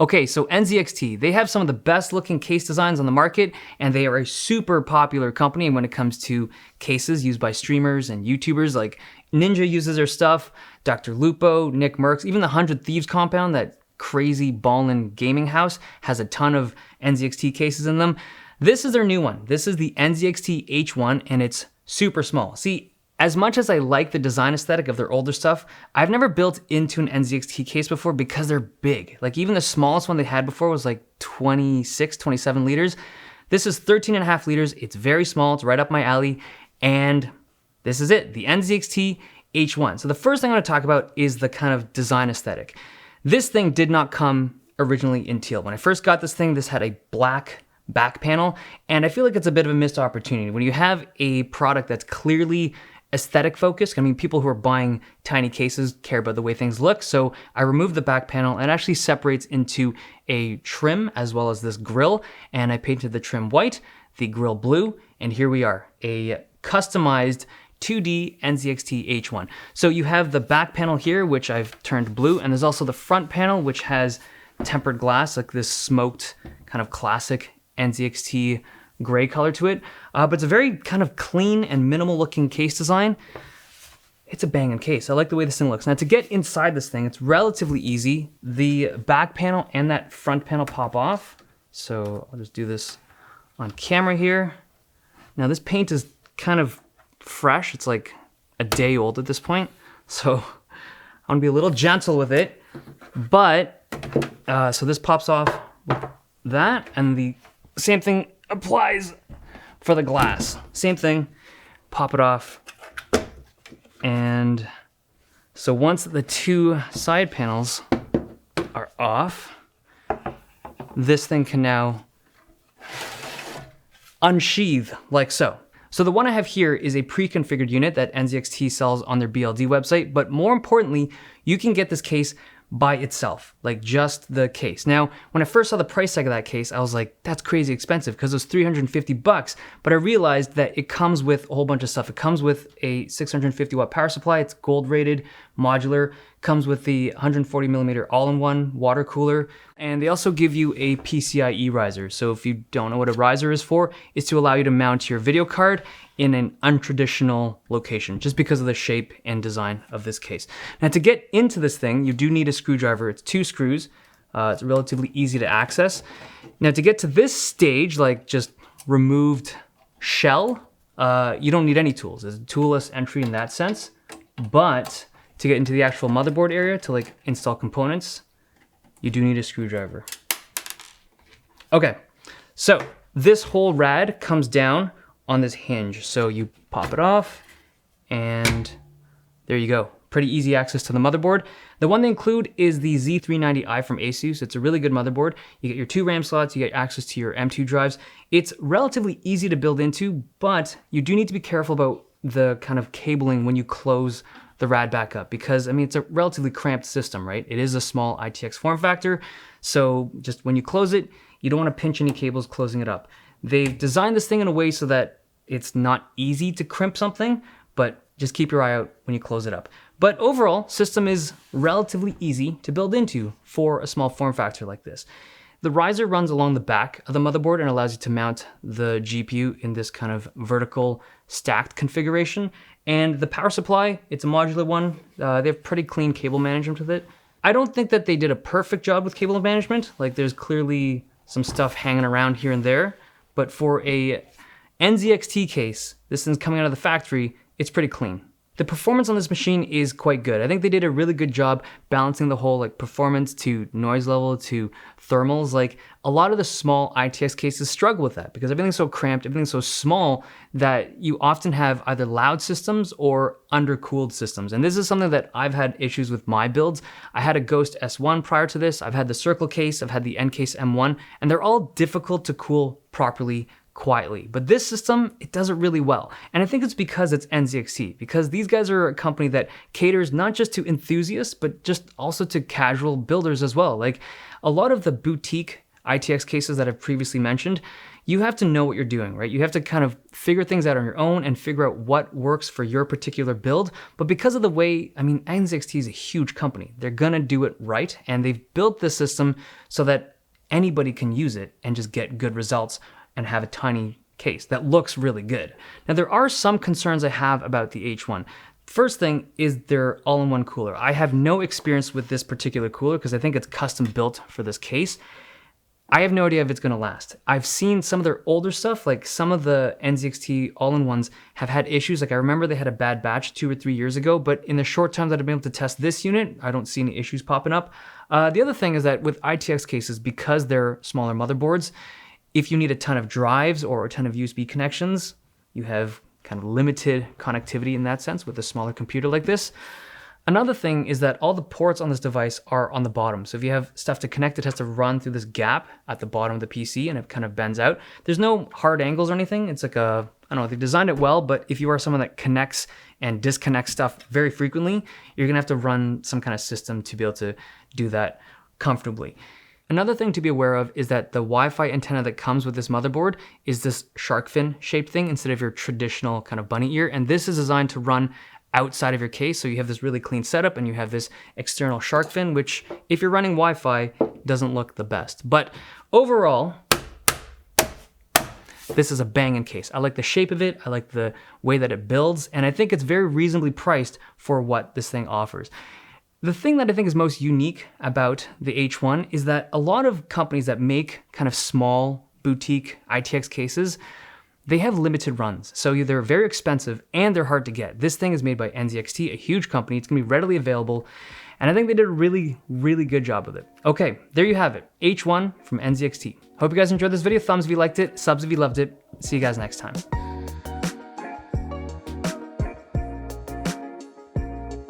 Okay, so NZXT, they have some of the best looking case designs on the market, and they are a super popular company when it comes to cases used by streamers and YouTubers. Like Ninja uses their stuff, Dr. Lupo, Nick Merckx, even the 100 Thieves compound, that crazy ballin' gaming house, has a ton of NZXT cases in them. This is their new one. This is the NZXT H1, and it's super small. See, as much as I like the design aesthetic of their older stuff, I've never built into an NZXT case before because they're big. Like even the smallest one they had before was like 26, 27 liters. This is 13.5 liters. It's very small. It's right up my alley. And this is it, the NZXT H1. So the first thing I want to talk about is the kind of design aesthetic. This thing did not come originally in teal. When I first got this thing, this had a black back panel, and I feel like it's a bit of a missed opportunity. When you have a product that's clearly aesthetic focused, I mean, people who are buying tiny cases care about the way things look, so I removed the back panel and it actually separates into a trim as well as this grill, and I painted the trim white, the grill blue, and here we are, a customized 2D NZXT H1. So you have the back panel here, which I've turned blue, and there's also the front panel, which has tempered glass, like this smoked kind of classic NZXT gray color to it, but it's a very kind of clean and minimal looking case design. It's a banging case. I like the way this thing looks. Now to get inside this thing, it's relatively easy. The back panel and that front panel pop off. So I'll just do this on camera here. Now this paint is kind of fresh. It's like a day old at this point. So I'm gonna be a little gentle with it. But, so this pops off with that, and the same thing applies for the glass. Same thing, pop it off. And so once the two side panels are off, this thing can now unsheath like so. So the one I have here is a pre-configured unit that NZXT sells on their BLD website, but more importantly, you can get this case by itself, like just the case. Now, when I first saw the price tag of that case, I was like, that's crazy expensive because it was 350 bucks. But I realized that it comes with a whole bunch of stuff. It comes with a 650 watt power supply. It's gold rated, modular, comes with the 140 millimeter all-in-one water cooler. And they also give you a PCIe riser. So if you don't know what a riser is for, it's to allow you to mount your video card in an untraditional location, just because of the shape and design of this case. Now to get into this thing, you do need a screwdriver. It's 2 screws. It's relatively easy to access. Now to get to this stage, like just removed shell, you don't need any tools. There's a toolless entry in that sense. But to get into the actual motherboard area, to like install components, you do need a screwdriver. Okay, so this whole rad comes down on this hinge. So you pop it off and there you go. Pretty easy access to the motherboard. The one they include is the Z390i from Asus. It's a really good motherboard. You get your 2 RAM slots, you get access to your M2 drives. It's relatively easy to build into, but you do need to be careful about the kind of cabling when you close the rad back up, because I mean, it's a relatively cramped system, right? It is a small ITX form factor. So just when you close it, you don't want to pinch any cables closing it up. They've designed this thing in a way so that it's not easy to crimp something, but just keep your eye out when you close it up. But overall, system is relatively easy to build into for a small form factor like this. The riser runs along the back of the motherboard and allows you to mount the GPU in this kind of vertical stacked configuration. And the power supply, it's a modular one. They have pretty clean cable management with it. I don't think that they did a perfect job with cable management. Like there's clearly some stuff hanging around here and there. But for a NZXT case, this thing's coming out of the factory, it's pretty clean. The performance on this machine is quite good. I think they did a really good job balancing the whole like performance to noise level to thermals. Like a lot of the small ITX cases struggle with that because everything's so cramped, everything's so small that you often have either loud systems or undercooled systems. And this is something that I've had issues with my builds. I had a Ghost S1 prior to this. I've had the Circle case, I've had the N-Case M1, and they're all difficult to cool properly quietly. But this system, it does it really well. And I think it's because it's NZXT, because these guys are a company that caters not just to enthusiasts, but just also to casual builders as well. Like a lot of the boutique ITX cases that I've previously mentioned, you have to know what you're doing, right? You have to kind of figure things out on your own and figure out what works for your particular build. But because of the way, I mean, NZXT is a huge company. They're gonna do it right, and they've built this system so that anybody can use it and just get good results and have a tiny case that looks really good. Now, there are some concerns I have about the H1. First thing is their all-in-one cooler. I have no experience with this particular cooler because I think it's custom built for this case. I have no idea if it's gonna last. I've seen some of their older stuff, like some of the NZXT all-in-ones have had issues. Like I remember they had a bad batch 2 or 3 years ago, but in the short time that I've been able to test this unit, I don't see any issues popping up. The other thing is that with ITX cases, because they're smaller motherboards, if you need a ton of drives or a ton of USB connections, you have kind of limited connectivity in that sense with a smaller computer like this. Another thing is that all the ports on this device are on the bottom. So if you have stuff to connect, it has to run through this gap at the bottom of the PC and it kind of bends out. There's no hard angles or anything. It's like I don't know, they designed it well, but if you are someone that connects and disconnects stuff very frequently, you're gonna have to run some kind of system to be able to do that comfortably. Another thing to be aware of is that the Wi-Fi antenna that comes with this motherboard is this shark fin shaped thing instead of your traditional kind of bunny ear. And this is designed to run outside of your case. So you have this really clean setup and you have this external shark fin, which if you're running Wi-Fi doesn't look the best. But overall, this is a banging case. I like the shape of it. I like the way that it builds. And I think it's very reasonably priced for what this thing offers. The thing that I think is most unique about the H1 is that a lot of companies that make kind of small boutique ITX cases, they have limited runs. So they're very expensive and they're hard to get. This thing is made by NZXT, a huge company. It's gonna be readily available. And I think they did a really, really good job with it. Okay, there you have it. H1 from NZXT. Hope you guys enjoyed this video. Thumbs if you liked it, subs if you loved it. See you guys next time.